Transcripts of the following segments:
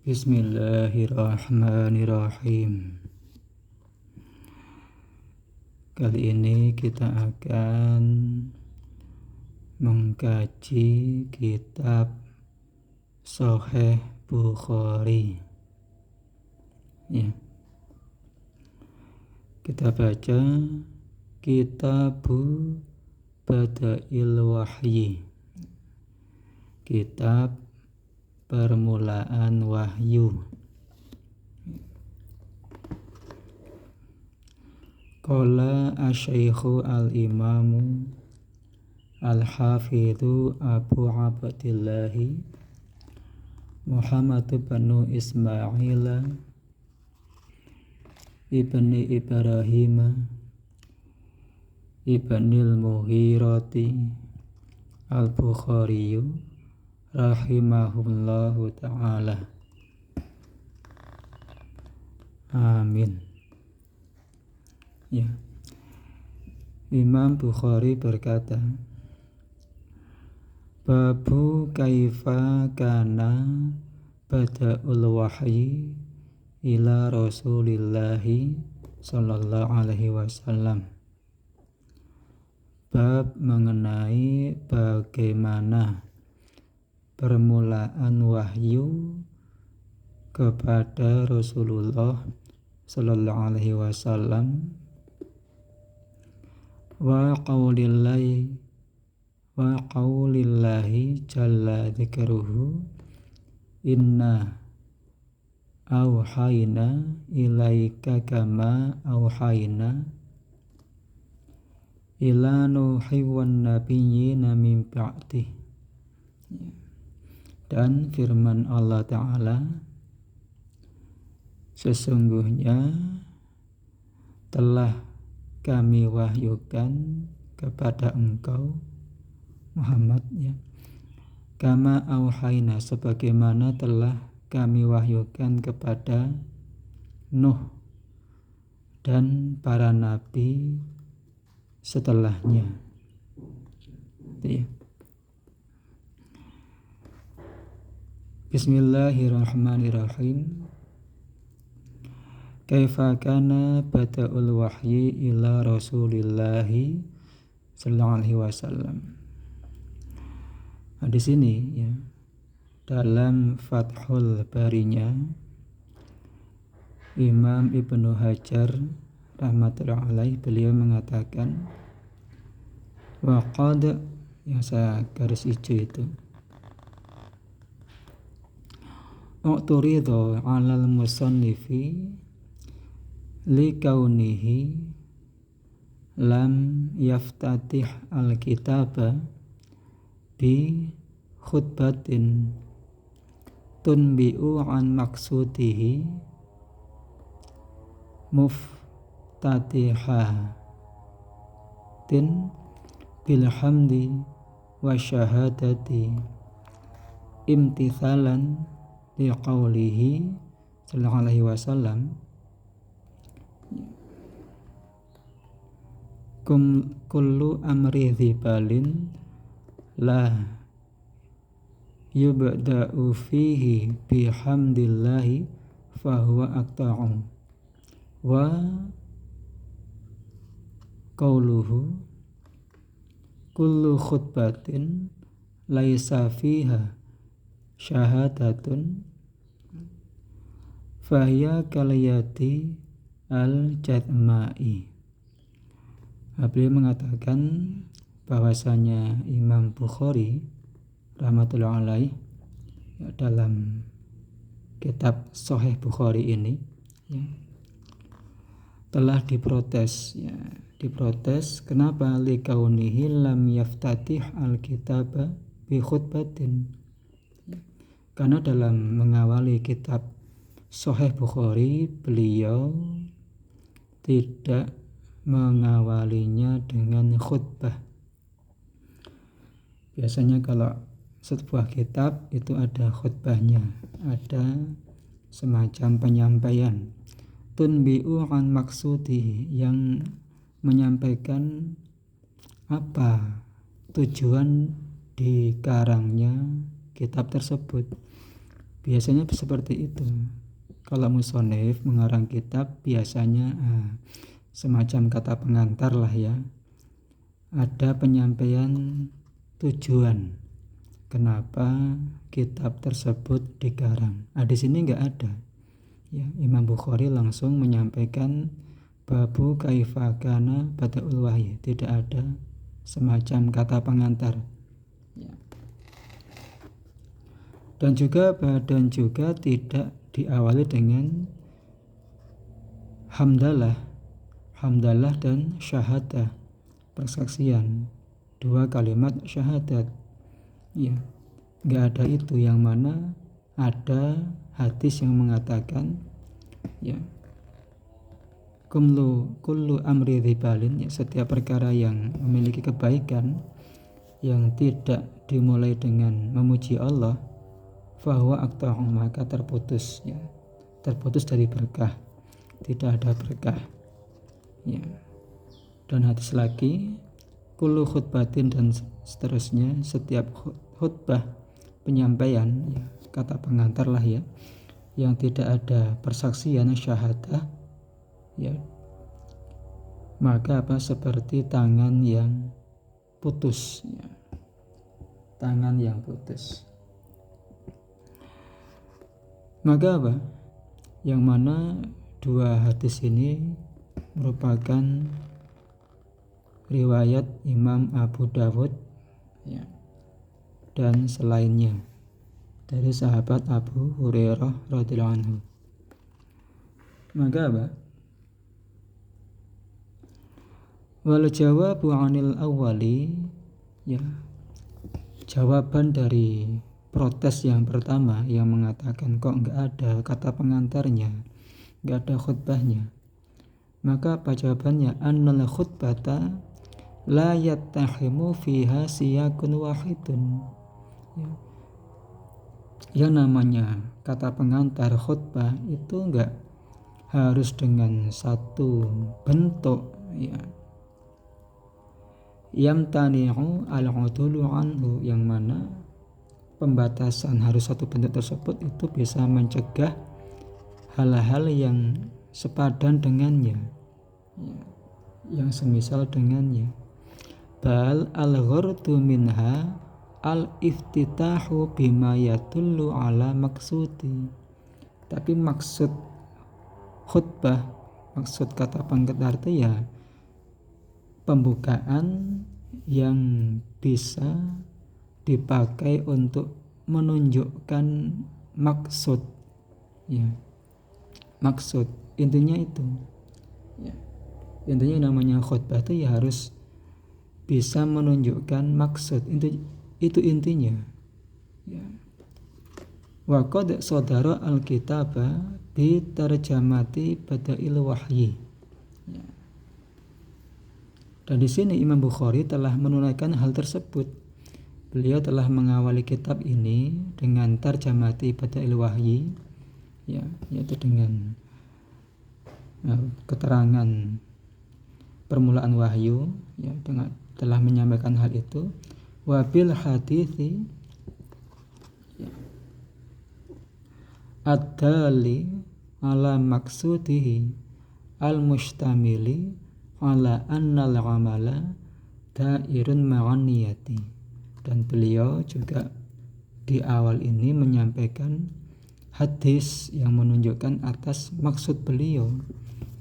Bismillahirrahmanirrahim. Kali ini kita akan mengkaji kitab Sahih Bukhari. Ya. Kita baca Kitabu Bada'il Wahyi, kitab permulaan wahyu. Qala asy-syaikhu al-imamu al-hafidhu Abu Abdillahi Muhammad bin Ismail ibni Ibrahim ibnil Mughirati al-Bukhari rahimahullahu ta'ala. Amin. Ya. Imam Bukhari berkata, Babu kaifa kana bada'ul wahyi ila Rasulillahi sallallahu alaihi wasallam. Bab mengenai bagaimana permulaan wahyu kepada Rasulullah sallallahu alaihi wasallam wa qaulillahi jalla dzikruhu inna auhayna ilaika kama auhayna ila nuhi wan nabiyyina min ba'di. Dan firman Allah Ta'ala, sesungguhnya telah kami wahyukan kepada engkau Muhammad, ya, kama auhayna, sebagaimana telah kami wahyukan kepada Nuh dan para nabi setelahnya. Bismillahirrahmanirrahim. Kaifa kana bada'ul wahyi ila Rasulillahi sallallahu alaihi wasallam. Nah, di sini ya, dalam Fathul Barinya Imam Ibnu Hajar rahmatullahi alaih, beliau mengatakan waqad, yang saya garis hijau itu, u'turidhu 'alal musannifi li kaunihi lam yaftatih al-kitaba bi khutbatin tunbi'u an maqsudihi muftatihatin bilhamdi wa syahadati imtithalan liqaulihi sallallahu alaihi wasallam kullu amri dhibalin la yubda'u fihi bihamdillahi fahuwa aqta'u wa qauluhu kullu khutbatin laisa fiha syahadatun fahiya kaliyati al-jadma'i. Beliau mengatakan bahwasanya Imam Bukhari rahmatullahi alaih, ya, dalam kitab Sahih Bukhari ini, ya, telah diprotes, ya, diprotes kenapa likaunihi lam yaftatih al-kitaba bi khutbatin, karena dalam mengawali kitab Sahih Bukhari beliau tidak mengawalinya dengan khutbah. Biasanya kalau sebuah kitab itu ada khutbahnya, ada semacam penyampaian tunbi'u an maksudi, yang menyampaikan apa tujuan dikarangnya kitab tersebut. Biasanya seperti itu. Kalau musonif mengarang kitab biasanya semacam kata pengantar lah ya. Ada penyampaian tujuan kenapa kitab tersebut dikarang. Di sini nggak ada. Ya, Imam Bukhari langsung menyampaikan babu kaifa kana bada'ul wahyi. Tidak ada semacam kata pengantar. Ya. Dan juga tidak diawali dengan hamdalah dan syahadah, persaksian, 2 kalimat syahadat. Ya, nggak ada itu. Yang mana ada hadis yang mengatakan ya kullu amri dhibalin, ya, setiap perkara yang memiliki kebaikan yang tidak dimulai dengan memuji Allah, fahuwa aqta'u, maka terputus dari berkah, tidak ada berkah. Ya. Dan hadis lagi kullu khutbatin, dan seterusnya, setiap khutbah, penyampaian, ya, kata pengantar lah ya, yang tidak ada persaksian syahadah, ya, maka seperti tangan yang putus, ya. Tangan yang putus. Maka yang mana 2 hadis ini merupakan riwayat Imam Abu Dawud, ya, dan selainnya dari sahabat Abu Hurairah radhiyallahu anhu. Maka wal jawabu 'anil awwali, ya, jawaban dari protes yang pertama yang mengatakan kok nggak ada kata pengantarnya, nggak ada khutbahnya. Maka apa jawabannya? Annal khutbata la yattahimu fiha siyakun wahidun. Ya. Yang namanya kata pengantar khutbah itu nggak harus dengan satu bentuk, ya, yamtani'u al-'udulu anhu, yang mana pembatasan harus satu bentuk tersebut itu bisa mencegah hal-hal yang sepadan dengannya, ya, yang semisal dengannya. Bal al-ghurdu minha al-iftitahu bima yadullu ala maksudi. Tapi maksud khutbah, maksud kata pengantar itu ya pembukaan yang bisa dipakai untuk menunjukkan maksud, ya, maksud, intinya itu, ya. Intinya namanya khutbah itu ya harus bisa menunjukkan maksud, itu intinya, ya. Wa qad sadara al-kitaba bi tarjamati bada'il wahyi, ya. Dan di sini Imam Bukhari telah menunaikan hal tersebut. Beliau telah mengawali kitab ini dengan tarjamati bada'il wahyi, ya, yaitu dengan keterangan permulaan wahyu, ya, dengan telah menyampaikan hal itu. Wabil hadithi, ya, ad-dali ala maksudihi al-mustamili ala annal amala dairun ma'an niyati. Dan beliau juga di awal ini menyampaikan hadis yang menunjukkan atas maksud beliau,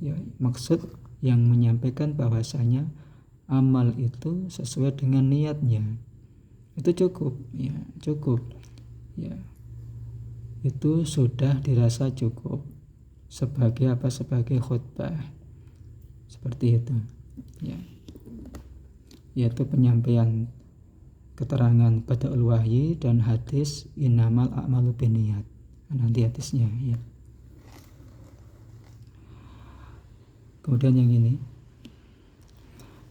ya, maksud yang menyampaikan bahwasanya amal itu sesuai dengan niatnya. Itu cukup, ya, cukup, ya. Itu sudah dirasa cukup sebagai sebagai khutbah, seperti itu, ya. Yaitu penyampaian keterangan bada'ul wahyi dan hadis innamal a'malu binniyat. Nanti hadisnya, ya. Kemudian yang ini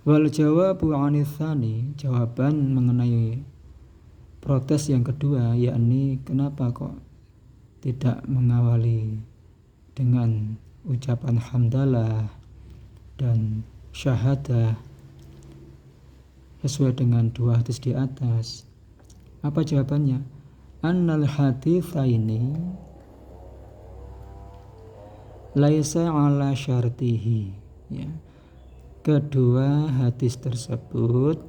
wal jawabu 'anil tsani, jawaban mengenai protes yang kedua, yakni kenapa kok tidak mengawali dengan ucapan hamdalah dan syahadah sesuai dengan 2 hadis di atas. Apa jawabannya? annal haditsaini laisa ala syartihi, ya. Kedua hadis tersebut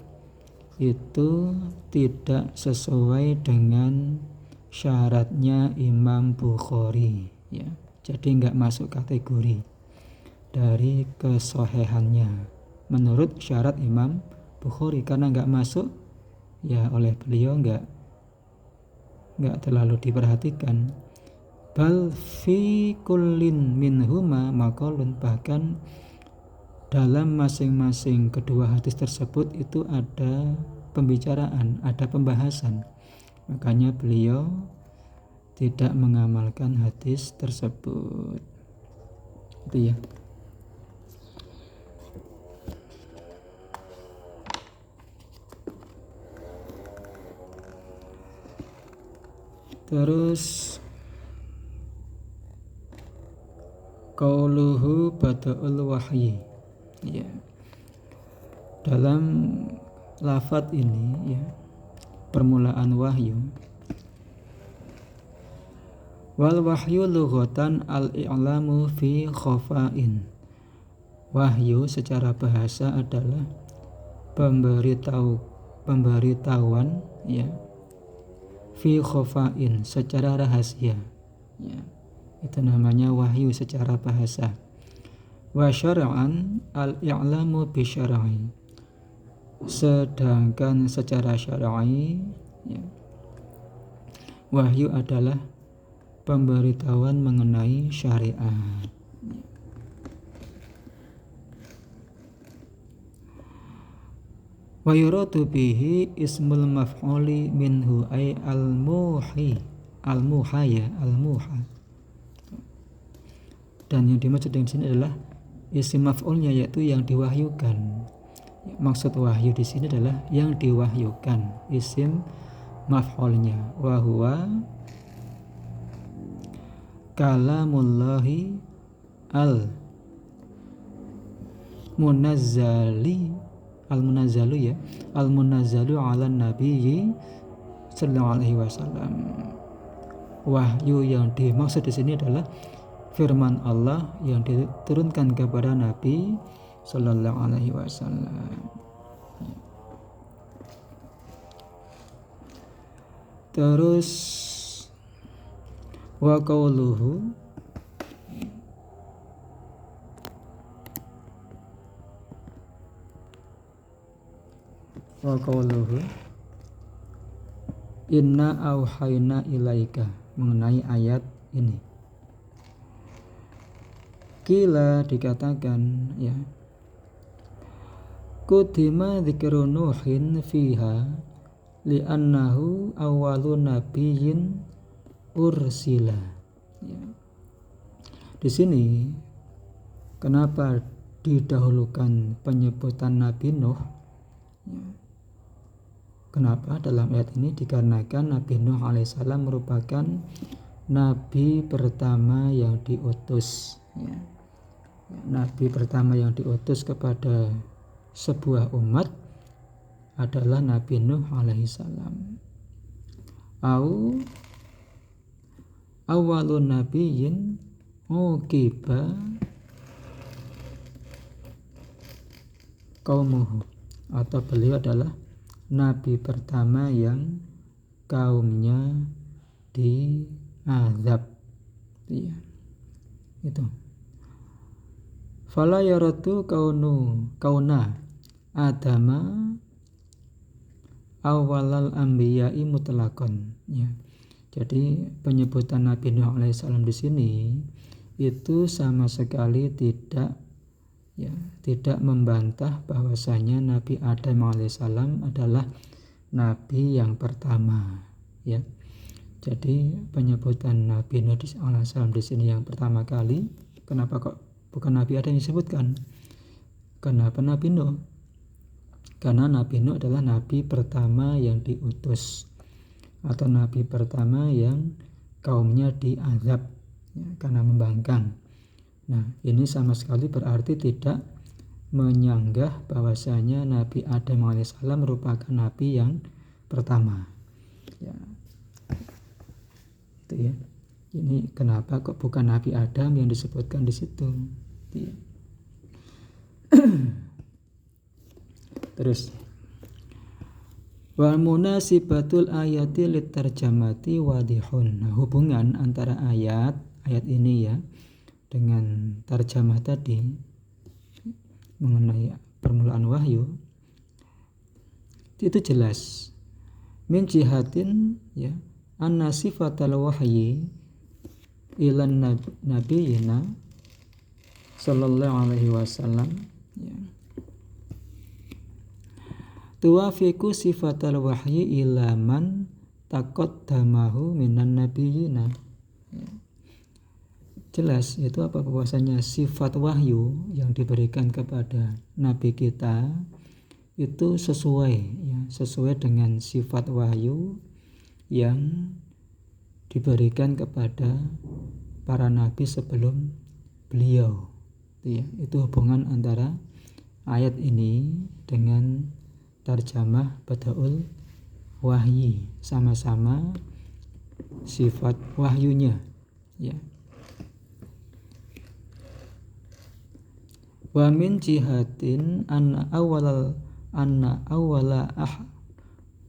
itu tidak sesuai dengan syaratnya Imam Bukhari, ya. Jadi nggak masuk kategori dari kesohihannya menurut syarat Imam Bukhari, karena nggak masuk ya oleh beliau nggak terlalu diperhatikan. Bal fi kullin minhuma maqalun, bahkan dalam masing-masing kedua hadis tersebut itu ada pembicaraan, ada pembahasan. Makanya beliau tidak mengamalkan hadis tersebut. Itu ya. Terus qauluhu bada'ul wahyi, ya. Dalam lafadz ini, ya, permulaan wahyu. Wal wahyu lughatan al-i'lamu fi khafa'in. Wahyu secara bahasa adalah pemberitahuan, ya, fi khafa'in, secara rahasia, ya. Itu namanya wahyu secara bahasa. Wa syar'an al-i'lamu bi syar'i. Sedangkan secara syar'i, ya, wahyu adalah pemberitahuan mengenai syariat. Wa yuradu bihi ismul maf'uli minhu ay al-muhi, al-muhaya, al-muha. Dan yang dimaksud di sini adalah isim maf'ulnya, yaitu yang diwahyukan. Maksud wahyu di sini adalah yang diwahyukan, isim maf'ulnya. Wa huwa kalamullahi al-munazzalu, ya, al-munazzalu ala nabiyyi sallallahu alaihi wasallam. Wahyu yang dimaksud di sini adalah firman Allah yang diturunkan kepada Nabi sallallahu alaihi wasallam. Terus wa qauluhu, inna auhayna ilaika, mengenai ayat ini. Kila, dikatakan, ya, kudima dzikru nuhin fiha li'annahu awwalu nabiyyin ursila, ya. Di sini kenapa didahulukan penyebutan Nabi Nuh, ya. Kenapa dalam ayat ini? Dikarenakan Nabi Nuh alaihissalam merupakan nabi pertama yang diutus, ya. Nabi pertama yang diutus kepada sebuah umat adalah Nabi Nuh alaihissalam. Awalun nabiyyin uqiba qaumuhu, atau beliau adalah nabi pertama yang kaumnya diazab, ya. Itu. Fala yaratu kauna adama awalal anbiya'i mutlaqan, ya. Jadi penyebutan Nabi Nuh alaihissalam di sini itu sama sekali tidak membantah bahwasanya Nabi Adam alaihissalam adalah nabi yang pertama, ya. Jadi penyebutan Nabi Nuh alaihissalam di sini yang pertama kali. Kenapa kok bukan Nabi Adam yang disebutkan? Kenapa Nabi Nuh? Karena Nabi Nuh adalah nabi pertama yang diutus, atau nabi pertama yang kaumnya diazab, ya, karena membangkang. Nah, ini sama sekali berarti tidak menyanggah bahwasanya Nabi Adam alaihissalam merupakan nabi yang pertama, ya. Itu ya. Ini kenapa kok bukan Nabi Adam yang disebutkan di situ. Itu ya. Terus wal munasibatul ayati litarjamati wadihun. Nah, hubungan antara ayat ini ya dengan tarjamah tadi mengenai permulaan wahyu itu jelas. Min jihatin ya anna sifatal wahyi ilan nabiyina sallallahu alaihi wasallam ya tuwafiqu sifatal wahyi ila man taqaddamahu minan nabiyina ya. Jelas itu apa, bahwasanya sifat wahyu yang diberikan kepada nabi kita itu sesuai dengan sifat wahyu yang diberikan kepada para nabi sebelum beliau. Itu hubungan antara ayat ini dengan tarjamah Badaul Wahyi, sama-sama sifat wahyunya ya. Wa min jihatin anna awala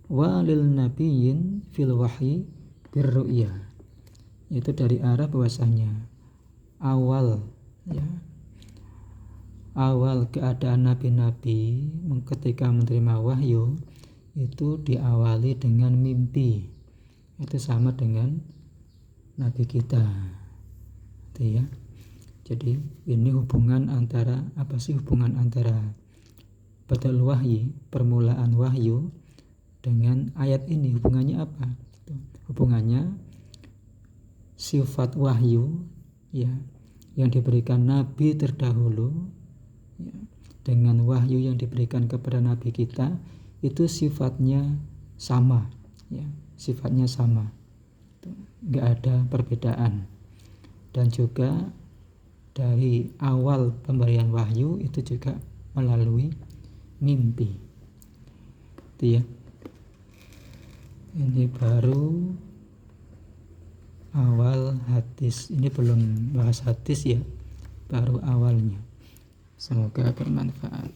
walil nabiyyin fil wahyi birru'ya. Itu dari arah bahwasanya awal keadaan nabi-nabi ketika menerima wahyu itu diawali dengan mimpi. Itu sama dengan nabi kita. Itu ya. Jadi ini hubungan antara hubungan antara Badal Wahyi, permulaan wahyu dengan ayat ini. Hubungannya apa? Hubungannya sifat wahyu ya yang diberikan nabi terdahulu ya, dengan wahyu yang diberikan kepada nabi kita itu sifatnya sama ya, sifatnya sama. Enggak ada perbedaan. Dan juga dari awal pemberian wahyu itu juga melalui mimpi. Itu ya. Ini baru awal hadis. Ini belum bahas hadis ya, baru awalnya. Semoga bermanfaat.